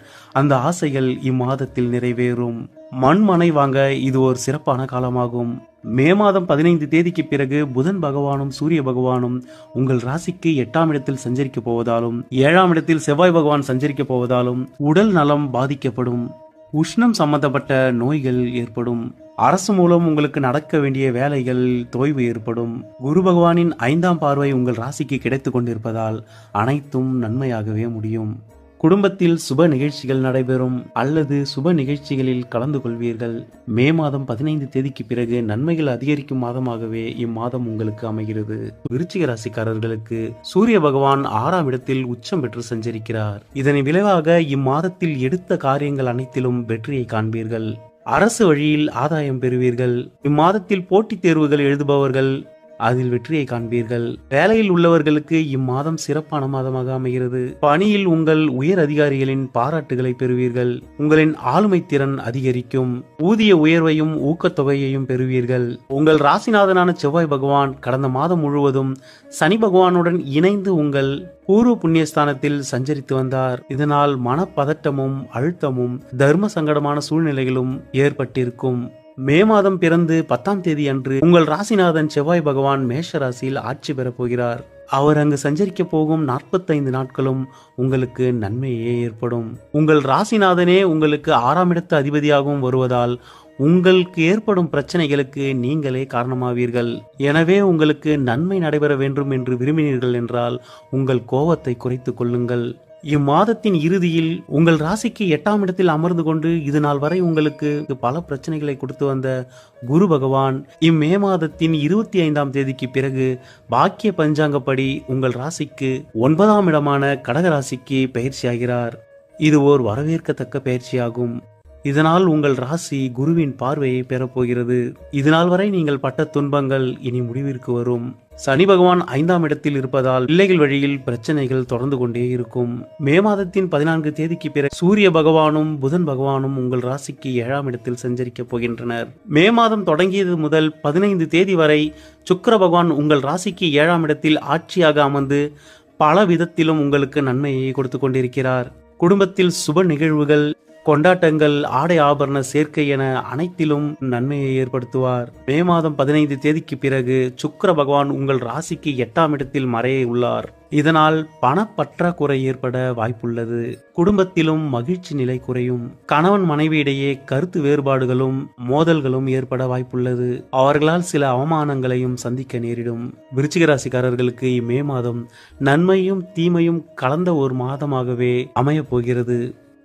அந்த ஆசைகள் இம்மாதத்தில் நிறைவேறும். மண், மனை வாங்க இது ஒரு சிறப்பான காலமாகும். மே மாதம் 15 தேதிக்கு பிறகு புதன் பகவானும் சூரிய பகவானும் உங்கள் ராசிக்கு 8ஆம் இடத்தில் சஞ்சரிக்க போவதாலும் 7ஆம் இடத்தில் செவ்வாய் பகவான் சஞ்சரிக்க போவதாலும் உடல் நலம் பாதிக்கப்படும். உஷ்ணம் சம்பந்தப்பட்ட நோய்கள் ஏற்படும். அரசு மூலம் உங்களுக்கு நடக்க வேண்டிய வேலைகள் தொய்வு ஏற்படும். குரு பகவானின் 5ஆம் பார்வை உங்கள் ராசிக்கு கிடைத்து கொண்டிருப்பதால் அனைத்தும் நன்மையாகவே முடியும். குடும்பத்தில் சுப நிகழ்ச்சிகள் நடைபெறும் அல்லது சுப நிகழ்ச்சிகளில் கலந்து கொள்வீர்கள். மே மாதம் 15 தேதிக்கு பிறகு நன்மைகள் அதிகரிக்கும் மாதமாகவே இம்மாதம் உங்களுக்கு அமைகிறது. விருச்சிக ராசிக்காரர்களுக்கு சூரிய பகவான் 6ஆம் இடத்தில் உச்சம் பெற்று சஞ்சரிக்கிறார். இதன் விளைவாக இம்மாதத்தில் எடுத்த காரியங்கள் அனைத்திலும் வெற்றியை காண்பீர்கள். அரசு வழியில் ஆதாயம் பெறுவீர்கள். இம்மாதத்தில் போட்டித் தேர்வுகள் எழுதுபவர்கள் அதில் வெற்றியை காண்பீர்கள். வேலையில் உள்ளவர்களுக்கு இம்மாதம் சிறப்பான மாதமாக அமைகிறது. பணியில் உங்கள் உயர் அதிகாரிகளின் பாராட்டுகளை பெறுவீர்கள். உங்களின் ஆளுமை திறன் அதிகரிக்கும். ஊதிய உயர்வையும் ஊக்கத்தொகையையும் பெறுவீர்கள். உங்கள் ராசிநாதனான செவ்வாய் பகவான் கடந்த மாதம் முழுவதும் சனி பகவானுடன் இணைந்து உங்கள் பூர்வ புண்ணியஸ்தானத்தில் சஞ்சரித்து வந்தார். இதனால் மனப்பதட்டமும் அழுத்தமும் தர்ம சங்கடமான சூழ்நிலைகளும் ஏற்பட்டிருக்கும். மே மாதம் பிறந்து 10ஆம் தேதி அன்று உங்கள் ராசிநாதன் செவ்வாய் பகவான் மேஷ ராசியில் ஆட்சி பெறப் போகிறார். அவர் அங்கு சஞ்சரிக்க போகும் 45 நாட்களும் உங்களுக்கு நன்மையே ஏற்படும். உங்கள் ராசிநாதனே உங்களுக்கு 6ஆம் இடத்து அதிபதியாகவும் வருவதால் உங்களுக்கு ஏற்படும் பிரச்சனைகளுக்கு நீங்களே காரணமாவீர்கள். எனவே உங்களுக்கு நன்மை நடைபெற வேண்டும் என்று விரும்பினீர்கள் என்றால் உங்கள் கோபத்தை குறைத்துக் கொள்ளுங்கள். இம்மாதத்தின் இறுதியில் உங்கள் ராசிக்கு 8ஆம் இடத்தில் அமர்ந்து கொண்டு இது நாள் வரை உங்களுக்கு பல பிரச்சனைகளை கொடுத்து வந்த குரு பகவான் இம்மே மாதத்தின் 25ஆம் தேதிக்கு பிறகு பாக்கிய பஞ்சாங்கப்படி உங்கள் ராசிக்கு 9ஆம் இடமான கடக ராசிக்கு பயிற்சியாகிறார். இது ஓர் வரவேற்கத்தக்க பயிற்சியாகும். இதனால் உங்கள் ராசி குருவின் பார்வையை பெறப்போகிறது. இதனால் வரை நீங்கள் பட்ட துன்பங்கள் இனி முடிவிற்கு வரும். சனி பகவான் 5ஆம் இடத்தில் இருப்பதால் பிள்ளைகள் வழியில் பிரச்சனைகள் தொடர்ந்து கொண்டே இருக்கும். மே மாதத்தின் 14 தேதிக்கு பிறகு சூரிய பகவானும் புதன் பகவானும் உங்கள் ராசிக்கு 7ஆம் இடத்தில் சஞ்சரிக்க போகின்றனர். மே மாதம் தொடங்கியது முதல் 15 தேதி வரை சுக்கிர பகவான் உங்கள் ராசிக்கு 7ஆம் இடத்தில் ஆட்சியாக அமர்ந்து பல விதத்திலும் உங்களுக்கு நன்மையை கொடுத்து கொண்டிருக்கிறார். குடும்பத்தில் சுப நிகழ்வுகள், கொண்டாட்டங்கள், ஆடை ஆபரண சேர்க்கை என அனைத்திலும் நன்மையை ஏற்படுத்துவார். மே மாதம் 15 தேதிக்கு பிறகு சுக்கிர பகவான் உங்கள் ராசிக்கு 8ஆம் இடத்தில் மறைய உள்ளார். இதனால் பணப்பற்றாக்குறை ஏற்பட வாய்ப்புள்ளது. குடும்பத்திலும் மகிழ்ச்சி நிலை குறையும். கணவன் மனைவியிடையே கருத்து வேறுபாடுகளும் மோதல்களும் ஏற்பட வாய்ப்புள்ளது. அவர்களால் சில அவமானங்களையும் சந்திக்க நேரிடும். விருச்சிக ராசிக்காரர்களுக்கு இம்மே மாதம் நன்மையும் தீமையும் கலந்த ஒரு மாதமாகவே அமையப் போகிறது.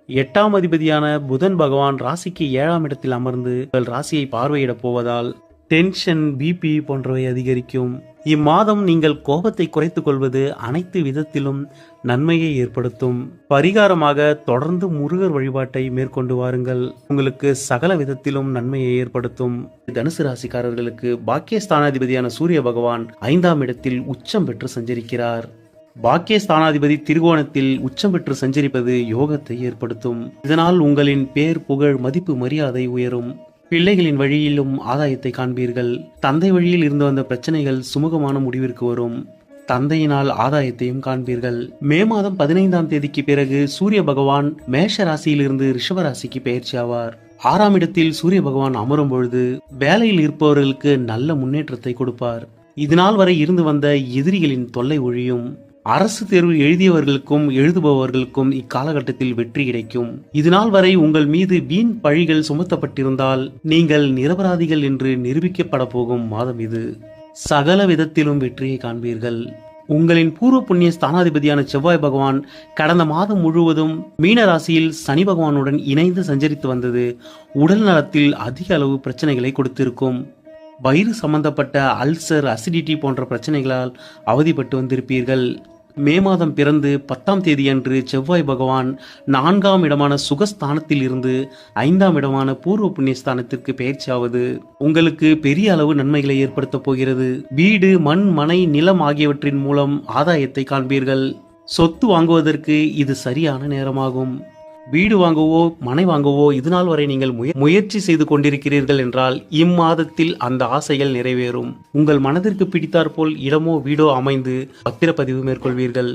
8ஆம் அதிபதியான புதன் பகவான் ராசிக்கு 7ஆம் இடத்தில் அமர்ந்து உங்கள் ராசியை பார்வையிட போவதால் டென்ஷன், பிபி போன்றவை அதிகரிக்கும். இம்மாதம் நீங்கள் கோபத்தை குறைத்துக் கொள்வது அனைத்து விதத்திலும் நன்மையை ஏற்படுத்தும். பரிகாரமாக தொடர்ந்து முருகர் வழிபாட்டை மேற்கொண்டு வாருங்கள். உங்களுக்கு சகல விதத்திலும் நன்மையை ஏற்படுத்தும். தனுசு ராசிக்காரர்களுக்கு பாக்கியஸ்தானாதிபதியான சூரிய பகவான் 5ஆம் இடத்தில் உச்சம் பெற்று சஞ்சரிக்கிறார். பாக்கியஸ்தானாதிபதி திரிகோணத்தில் உச்சம் பெற்று சஞ்சரிப்பது யோகத்தை ஏற்படுத்தும். இதனால் உங்களின் பேர், புகழ், மதிப்பு, மரியாதை உயரும். பிள்ளைகளின் வழியிலும் ஆதாயத்தை காண்பீர்கள். தந்தை வழியில் இருந்து வந்த பிரச்சனைகள் சுமூகமான முடிவிற்கு வரும். தந்தையினால் ஆதாயத்தையும் காண்பீர்கள். மே மாதம் 15ஆம் தேதிக்கு பிறகு சூரிய பகவான் மேஷ ராசியிலிருந்து ரிஷப ராசிக்கு பயிற்சியாவார். 6ஆம் இடத்தில் சூரிய பகவான் அமரும் பொழுது வேலையில் இருப்பவர்களுக்கு நல்ல முன்னேற்றத்தை கொடுப்பார். இதனால் வரை இருந்து வந்த எதிரிகளின் தொல்லை ஒழியும். அரசு தேர்வு எழுதியவர்களுக்கும் எழுதுபவர்களுக்கும் இக்காலகட்டத்தில் வெற்றி கிடைக்கும். இதனால் வரை உங்கள் மீது வீண் பழிகள் சுமத்தப்பட்டிருந்தால் நீங்கள் நிரபராதிகள் என்று நிரூபிக்கப்பட போகும் மாதம் இது. சகல விதத்திலும் வெற்றியை காண்பீர்கள். உங்களின் பூர்வ புண்ணிய ஸ்தானாதிபதியான செவ்வாய் பகவான் கடந்த மாதம் முழுவதும் மீன ராசியில் சனி பகவானுடன் இணைந்து சஞ்சரித்து வந்தது உடல் நலத்தில் அதிக அளவு பிரச்சனைகளை கொடுத்திருக்கும். வயிறு சம்பந்தப்பட்ட அல்சர், அசிடிட்டி போன்ற பிரச்சனைகளால் அவதிப்பட்டு வந்திருப்பீர்கள். மே மாதம் பிறந்து 10ஆம் தேதி அன்று செவ்வாய் பகவான் 4ஆம் இடமான சுகஸ்தானத்தில் இருந்து 5ஆம் இடமான பூர்வ புண்ணியஸ்தானத்திற்கு பயிற்சியாவது உங்களுக்கு பெரிய அளவு நன்மைகளை ஏற்படுத்த போகிறது. வீடு, மண், மனை, நிலம் ஆகியவற்றின் மூலம் ஆதாயத்தை காண்பீர்கள். சொத்து வாங்குவதற்கு இது சரியான நேரமாகும். வீடு வாங்கவோ மனை வாங்கவோ இதுநாள் வரை நீங்கள் முயற்சி செய்து கொண்டிருக்கிறீர்கள் என்றால் இம்மாதத்தில் அந்த ஆசைகள் நிறைவேறும். உங்கள் மனதிற்கு பிடித்தாற்போல் இடமோ வீடோ அமைந்து பத்திரப்பதிவு மேற்கொள்வீர்கள்.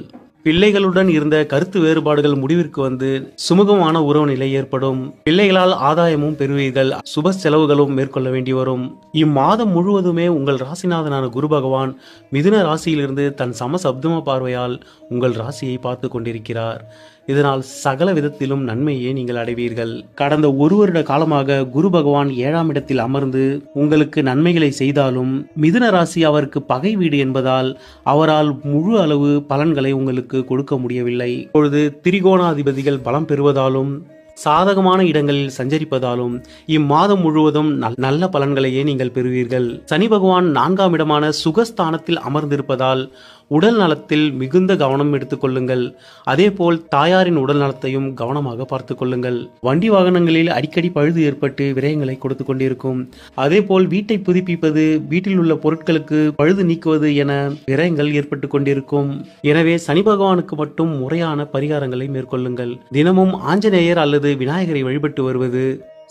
பிள்ளைகளுடன் இருந்த கருத்து வேறுபாடுகள் முடிவிற்கு வந்து சுமூகமான உறவு நிலை ஏற்படும். பிள்ளைகளால் ஆதாயமும் பெறுவீர்கள். சுப செலவுகளும் மேற்கொள்ள வேண்டி வரும். இம்மாதம் முழுவதுமே உங்கள் ராசிநாதனான குரு பகவான் மிதுன ராசியிலிருந்து தன் சமசப்தம பார்வையால் உங்கள் ராசியை பார்த்து கொண்டிருக்கிறார். இதனால் சகல விதத்திலும் நன்மையை நீங்கள் அடைவீர்கள். கடந்த 1 வருட காலமாக குரு பகவான் 7ஆம் இடத்தில் அமர்ந்து உங்களுக்கு நன்மைகளை செய்தாலும் மிதுன ராசி அவருக்கு பகை வீடு என்பதால் அவரால் முழு அளவு பலன்களை உங்களுக்கு கொடுக்க முடியவில்லை. இப்பொழுது திரிகோணாதிபதிகள் பலம் பெறுவதாலும் சாதகமான இடங்களில் சஞ்சரிப்பதாலும் இம்மாதம் முழுவதும் நல்ல பலன்களையே நீங்கள் பெறுவீர்கள். சனி பகவான் 4ஆம் இடமான சுகஸ்தானத்தில் அமர்ந்திருப்பதால் உடல் நலத்தில் மிகுந்த கவனம் எடுத்துக்கொள்ளுங்கள். அதேபோல் தாயாரின் உடல் நலத்தையும் கவனமாக பார்த்து கொள்ளுங்கள். வண்டி வாகனங்களில் அடிக்கடி பழுது ஏற்பட்டு விரயங்களை கொடுத்து கொண்டிருக்கும். அதேபோல் வீட்டை புதுப்பிப்பது, வீட்டில் உள்ள பொருட்களுக்கு பழுது நீக்குவது என விரயங்கள் ஏற்பட்டு கொண்டிருக்கும். எனவே சனி பகவானுக்கு மட்டும் முறையான பரிகாரங்களை மேற்கொள்ளுங்கள். தினமும் ஆஞ்சநேயர் அல்லது விநாயகரை வழிபட்டு வருவது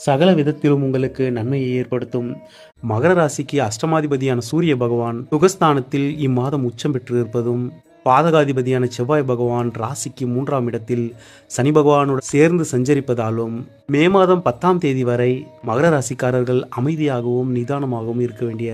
சகல விதத்திலும் உங்களுக்கு நன்மையை ஏற்படுத்தும். மகர ராசிக்கு அஷ்டமாதிபதியான சூரிய பகவான் சுகஸ்தானத்தில் இம்மாதம் உச்சம் பெற்று இருப்பதும், பாதகாதிபதியான செவ்வாய் பகவான் ராசிக்கு 3ஆம் இடத்தில் சனி பகவானுடன் சேர்ந்து சஞ்சரிப்பதாலும் மே மாதம் 10ஆம் தேதி வரை மகர ராசிக்காரர்கள் அமைதியாகவும் நிதானமாகவும் இருக்க வேண்டிய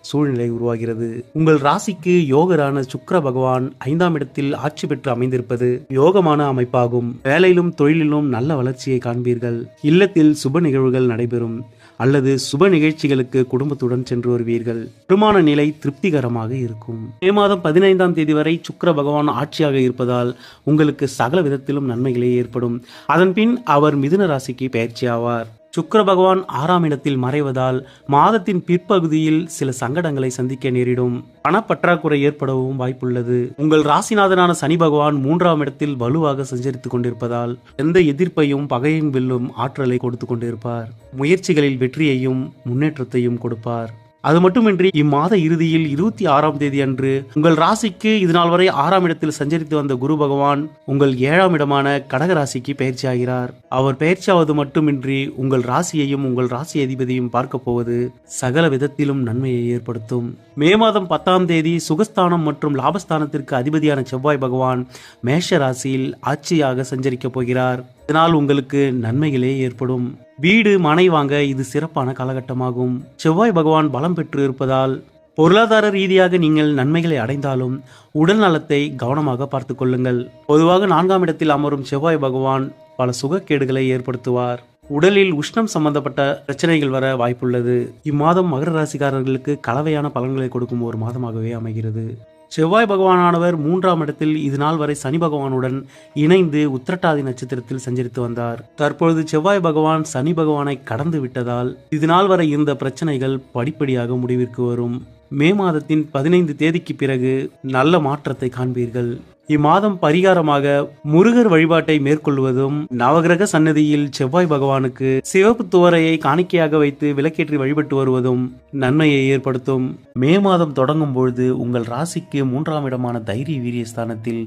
சூழ்நிலை உருவாகிறது. உங்கள் ராசிக்கு யோகரான சுக்கிர பகவான் 5ஆம் இடத்தில் ஆட்சி பெற்று அமைந்திருப்பது யோகமான அமைப்பாகும். வேலையிலும் தொழிலிலும் நல்ல வளர்ச்சியை காண்பீர்கள். இல்லத்தில் சுப நிகழ்வுகள் நடைபெறும் அல்லது சுப நிகழ்ச்சிகளுக்கு குடும்பத்துடன் சென்று வருவீர்கள். வருமான நிலை திருப்திகரமாக இருக்கும். மே மாதம் 15ஆம் தேதி வரை சுக்கிர பகவான் ஆட்சியாக இருப்பதால் உங்களுக்கு சகல விதத்திலும் நன்மைகளே ஏற்படும். அதன் பின் அவர் மிதுன ராசிக்கு பயிற்சி ஆவார். சுக்கிர பகவான் 6ஆம் இடத்தில் மறைவதால் மாதத்தின் பிற்பகுதியில் சில சங்கடங்களை சந்திக்க நேரிடும். பணப்பற்றாக்குறை ஏற்படவும் வாய்ப்புள்ளது. உங்கள் ராசிநாதனான சனி பகவான் 3ஆம் இடத்தில் வலுவாக சஞ்சரித்துக் கொண்டிருப்பதால் எந்த எதிர்ப்பையும் பகையும் வெல்லும் ஆற்றலை கொடுத்து கொண்டிருப்பார். முயற்சிகளில் வெற்றியையும் முன்னேற்றத்தையும் கொடுப்பார். அது மட்டுமின்றி இம்மாத இறுதியில் 26ஆம் தேதி அன்று உங்கள் ராசிக்கு இதுநாள் வரை 6ஆம் இடத்தில் சஞ்சரித்து வந்த குரு பகவான் உங்கள் 7ஆம் இடமான கடக ராசிக்கு பயிற்சி ஆகிறார். அவர் பயிற்சியாவது மட்டுமின்றி உங்கள் ராசியையும் உங்கள் ராசி அதிபதியும் பார்க்க போவது சகல விதத்திலும் நன்மையை ஏற்படுத்தும். மே மாதம் 10ஆம் தேதி சுகஸ்தானம் மற்றும் லாபஸ்தானத்திற்கு அதிபதியான செவ்வாய் பகவான் மேஷ ராசியில் ஆட்சியாக சஞ்சரிக்கப் போகிறார். இதனால் உங்களுக்கு நன்மைகளே ஏற்படும். வீடு மனை வாங்க இது சிறப்பான காலகட்டமாகும். செவ்வாய் பகவான் பலம் பெற்று இருப்பதால் பொருளாதார ரீதியாக நீங்கள் நன்மைகளை அடைந்தாலும் உடல் நலத்தை கவனமாக பார்த்து கொள்ளுங்கள். பொதுவாக 4ஆம் இடத்தில் அமரும் செவ்வாய் பகவான் பல சுகக்கேடுகளை ஏற்படுத்துவார். உடலில் உஷ்ணம் சம்பந்தப்பட்ட பிரச்சனைகள் வர வாய்ப்புள்ளது. இம்மாதம் மகர ராசிக்காரர்களுக்கு கலவையான பலன்களை கொடுக்கும் ஒரு மாதமாகவே அமைகிறது. செவ்வாய் பகவானானவர் 3ஆம் இடத்தில் இது நாள் வரை சனி பகவானுடன் இணைந்து உத்திரட்டாதி நட்சத்திரத்தில் சஞ்சரித்து வந்தார். தற்பொழுது செவ்வாய் பகவான் சனி பகவானை கடந்து விட்டதால் இது நாள் வரை இருந்த பிரச்சனைகள் படிப்படியாக முடிவிற்கு வரும். மே மாதத்தின் 15 தேதிக்கு பிறகு நல்ல மாற்றத்தை காண்பீர்கள். இம்மாதம் பரிகாரமாக முருகர் வழிபாட்டை மேற்கொள்வதும், நவகிரக சன்னதியில் செவ்வாய் பகவானுக்கு சிவப்பு துவரையை காணிக்கையாக வைத்து விளக்கேற்றி வழிபட்டு வருவதும் நன்மையை ஏற்படுத்தும். மே மாதம் தொடங்கும் பொழுது உங்கள் ராசிக்கு 3ஆம் இடமான தைரிய வீரியஸ்தானத்தில்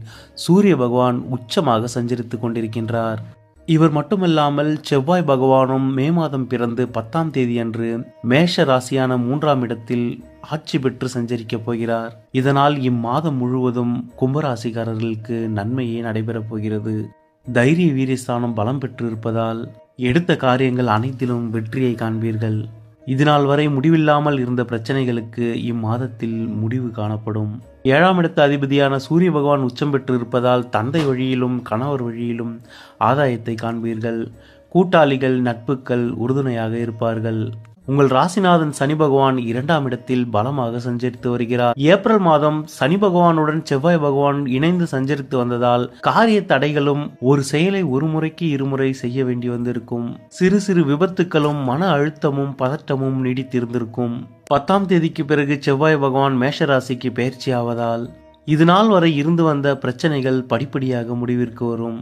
சூரிய பகவான் உச்சமாக சஞ்சரித்துக் கொண்டிருக்கின்றார். இவர் மட்டுமல்லாமல் செவ்வாய் பகவானும் மே மாதம் பிறந்து 10ஆம் தேதி அன்று மேஷ ராசியான 3ஆம் இடத்தில் ஆட்சி பெற்று சஞ்சரிக்கப் போகிறார். இதனால் இம்மாதம் முழுவதும் கும்பராசிக்காரர்களுக்கு நன்மையே நடைபெறப் போகிறது. தைரிய வீரியஸ்தானம் பலம் பெற்று இருப்பதால் எடுத்த காரியங்கள் அனைத்திலும் வெற்றியை காண்பீர்கள். இதுநாள் வரை முடிவில்லாமல் இருந்த பிரச்சனைகளுக்கு இம்மாதத்தில் முடிவு காணப்படும். 7ஆம் இடத்து அதிபதியான சூரிய பகவான் உச்சம் பெற்று இருப்பதால் தந்தை வழியிலும் கணவர் வழியிலும் ஆதாயத்தை காண்பீர்கள். கூட்டாளிகள் நட்புகள் உறுதுணையாக இருப்பார்கள். உங்கள் ராசிநாதன் சனி பகவான் 2ஆம் இடத்தில் பலமாக சஞ்சரித்து வருகிறார். ஏப்ரல் மாதம் சனி பகவானுடன் செவ்வாய் பகவான் இணைந்து சஞ்சரித்து வந்ததால் காரிய தடைகளும், ஒரு செயலை ஒரு முறைக்கு இருமுறை செய்ய வேண்டி வந்திருக்கும். சிறு சிறு விபத்துக்களும் மன அழுத்தமும் பதட்டமும் நீடித்திருந்திருக்கும். 10ஆம் தேதிக்கு பிறகு செவ்வாய் பகவான் மேஷ ராசிக்கு பயிற்சி ஆவதால் இது நாள் வரை இருந்து வந்த பிரச்சனைகள் படிப்படியாக முடிவிற்கு வரும்.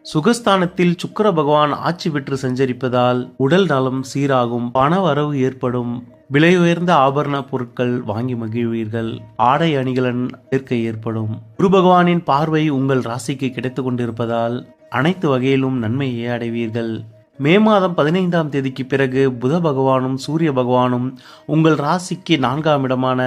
சுகஸ்தானத்தில் சுக்கிர பகவான் ஆட்சி பெற்று சஞ்சரிப்பதால் உடல் நலம் சீராகும், பண வரவு ஏற்படும். விலை உயர்ந்த ஆபரண பொருட்கள் வாங்கி மகிழ்வீர்கள். ஆடை அணிகளின் சேர்க்கை ஏற்படும். குரு பகவானின் பார்வை உங்கள் ராசிக்கு கிடைத்துக் கொண்டிருப்பதால் அனைத்து வகையிலும் நன்மையை அடைவீர்கள். மே மாதம் 15ஆம் தேதிக்கு பிறகு புத பகவானும் சூரிய பகவானும் உங்கள் ராசிக்கு 4ஆம் இடமான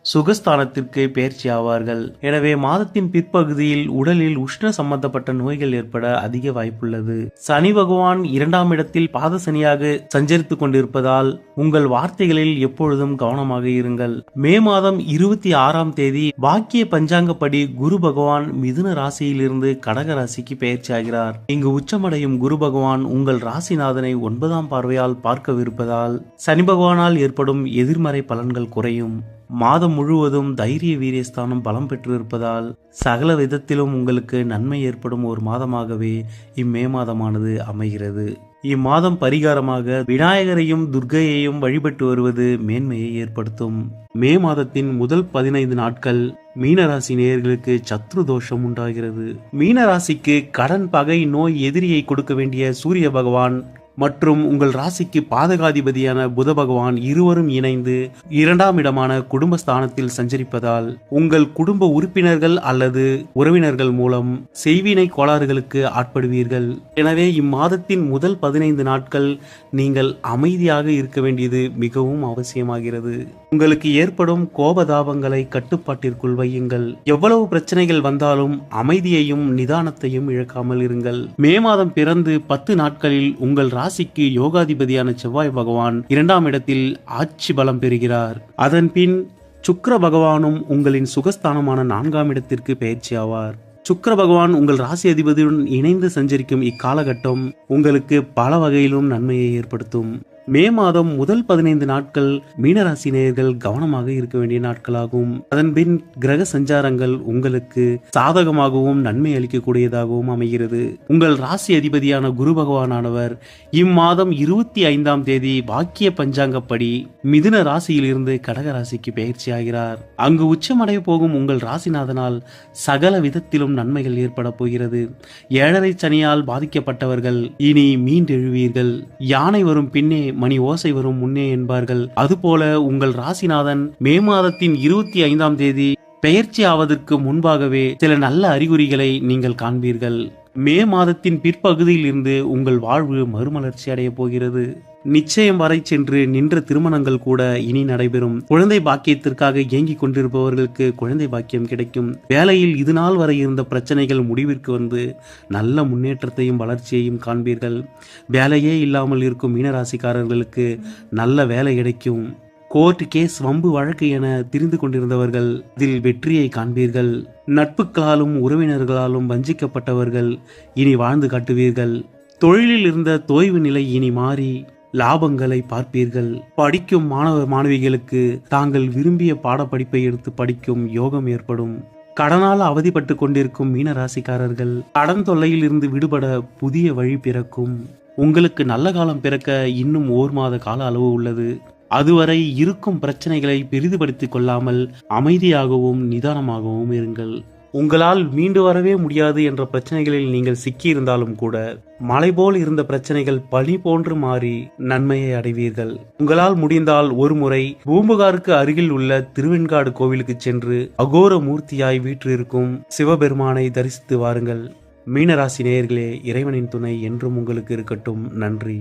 சுகஸ்தானத்திற்கு பயிற்சி ஆவார்கள். எனவே மாதத்தின் பிற்பகுதியில் உடலில் உஷ்ண சம்பந்தப்பட்ட நோய்கள் ஏற்பட அதிக வாய்ப்புள்ளது. சனி பகவான் 2ஆம் இடத்தில் பாத சனியாக சஞ்சரித்துக் கொண்டிருப்பதால் உங்கள் வார்த்தைகளில் எப்பொழுதும் கவனமாக இருங்கள். மே மாதம் 26ஆம் தேதி வாக்கிய பஞ்சாங்கப்படி குரு பகவான் மிதுன ராசியிலிருந்து கடக ராசிக்கு பயிற்சி ஆகிறார். இங்கு உச்சமடையும் குரு பகவான் உங்கள் ராசிநாதனை 9ஆம் பார்வையால் பார்க்கவிருப்பதால் சனி பகவானால் ஏற்படும் எதிர்மறை பலன்கள் குறையும். மாதம் முழுவதும் தைரிய வீரியஸ்தானம் பலம் பெற்று இருப்பதால் சகல விதத்திலும் உங்களுக்கு நன்மை ஏற்படும் ஒரு மாதமாகவே இம்மே மாதமானது அமைகிறது. இம்மாதம் பரிகாரமாக விநாயகரையும் துர்க்கையையும் வழிபட்டு வருவது மேன்மையை ஏற்படுத்தும். மே மாதத்தின் முதல் 15 நாட்கள் மீனராசி நேயர்களுக்கு சத்ரு தோஷம் உண்டாகிறது. மீனராசிக்கு கடன், பகை, நோய், எதிரியை கொடுக்க வேண்டிய சூரிய பகவான் மற்றும் உங்கள் ராசிக்கு பாதகாதிபதியான புத பகவான் இருவரும் இணைந்து 2ஆம் இடமான குடும்பஸ்தானத்தில் சஞ்சரிப்பதால் உங்கள் குடும்ப உறுப்பினர்கள் அல்லது உறவினர்கள் மூலம் செய்வினை கோளாறுகளுக்கு ஆட்படுவீர்கள். எனவே இம்மாதத்தின் முதல் 15 நாட்கள் நீங்கள் அமைதியாக இருக்க வேண்டியது மிகவும் அவசியமாகிறது. உங்களுக்கு ஏற்படும் கோபதாபங்களை கட்டுப்பாட்டிற்குள் வையுங்கள். எவ்வளவு பிரச்சனைகள் வந்தாலும் அமைதியையும் நிதானத்தையும் இழக்காமல் இருங்கள். மே மாதம் பிறந்து 10 நாட்களில் உங்கள் ராசிக்கு யோகாதிபதியான செவ்வாய் பகவான் 2ஆம் இடத்தில் ஆட்சி பலம் பெறுகிறார். அதன் பின் சுக்கிர பகவானும் உங்களின் சுகஸ்தானமான 4ஆம் இடத்திற்கு பயிற்சி ஆவார். சுக்கிர பகவான் உங்கள் ராசி அதிபதியுடன் இணைந்து சஞ்சரிக்கும் இக்காலகட்டம் உங்களுக்கு பல வகையிலும் நன்மையை ஏற்படுத்தும். மே மாதம் முதல் 15 நாட்கள் மீனராசி நேயர்கள் கவனமாக இருக்க வேண்டிய நாட்களாகும். அதன் பின் கிரக சஞ்சாரங்கள் உங்களுக்கு சாதகமாகவும் நன்மை அளிக்கக்கூடியதாகவும் அமைகிறது. உங்கள் ராசி அதிபதியான குரு பகவானானவர் இம்மாதம் 25ஆம் தேதி வாக்கிய பஞ்சாங்கப்படி மிதுன ராசியில் இருந்து கடக ராசிக்கு பயிற்சி ஆகிறார். அங்கு உச்சமடைய போகும் உங்கள் ராசிநாதனால் சகல விதத்திலும் நன்மைகள் ஏற்பட போகிறது. 7.5 சனியால் பாதிக்கப்பட்டவர்கள் இனி மீண்டெழுவீர்கள். யானை வரும் பின்னே மணி ஓசை வரும் முன்னே என்பார்கள். அதுபோல உங்கள் ராசிநாதன் மே மாதத்தின் 25ஆம் தேதி பெயர்ச்சி ஆவதற்கு முன்பாகவே சில நல்ல அறிகுறிகளை நீங்கள் காண்பீர்கள். மே மாதத்தின் பிற்பகுதியில் இருந்து உங்கள் வாழ்வு மறுமலர்ச்சி அடைய போகிறது. நிச்சயம் வரை சென்று நின்ற திருமணங்கள் கூட இனி நடைபெறும். குழந்தை பாக்கியத்திற்காக ஏங்கிக் கொண்டிருப்பவர்களுக்கு குழந்தை பாக்கியம் கிடைக்கும். வேலையில் இதுநாள் வரை இருந்த பிரச்சனைகள் முடிவிற்கு வந்து நல்ல முன்னேற்றத்தையும் வளர்ச்சியையும் காண்பீர்கள். வேலையே இல்லாமல் இருக்கும் மீனராசிக்காரர்களுக்கு நல்ல வேலை கிடைக்கும். கோர்ட் கேஸ், வம்பு வழக்கு என திரிந்து கொண்டிருந்தவர்கள் இதில் வெற்றியை காண்பீர்கள். நட்புகளாலும் உறவினர்களாலும் வஞ்சிக்கப்பட்டவர்கள் இனி வாழ்ந்து காட்டுவீர்கள். தொழிலில் இருந்த தொய்வு நிலை இனி மாறி லாபங்களை பார்ப்பீர்கள். படிக்கும் மாணவ மாணவிகளுக்கு தாங்கள் விரும்பிய பாடப்படிப்பை எடுத்து படிக்கும் யோகம் ஏற்படும். கடனால் அவதிப்பட்டு கொண்டிருக்கும் மீனராசிக்காரர்கள் கடன் தொல்லையில் இருந்து விடுபட புதிய வழி பிறக்கும். உங்களுக்கு நல்ல காலம் பிறக்க இன்னும் 1 மாத கால அளவு உள்ளது. அதுவரை இருக்கும் பிரச்சனைகளை பெரிதுபடுத்திக் கொள்ளாமல் அமைதியாகவும் நிதானமாகவும் இருங்கள். உங்களால் மீண்டு வரவே முடியாது என்ற பிரச்சனைகளில் நீங்கள் சிக்கியிருந்தாலும் கூட மலை போல் இருந்த பிரச்சனைகள் பனி போன்று மாறி நன்மையை அடைவீர்கள். உங்களால் முடிந்தால் ஒரு முறை பூம்புகாருக்கு அருகில் உள்ள திருவெண்காடு கோவிலுக்கு சென்று அகோர மூர்த்தியாய் வீற்றிருக்கும் சிவபெருமானை தரிசித்து வாருங்கள். மீனராசி நேயர்களே, இறைவனின் துணை என்றும் உங்களுக்கு இருக்கட்டும். நன்றி.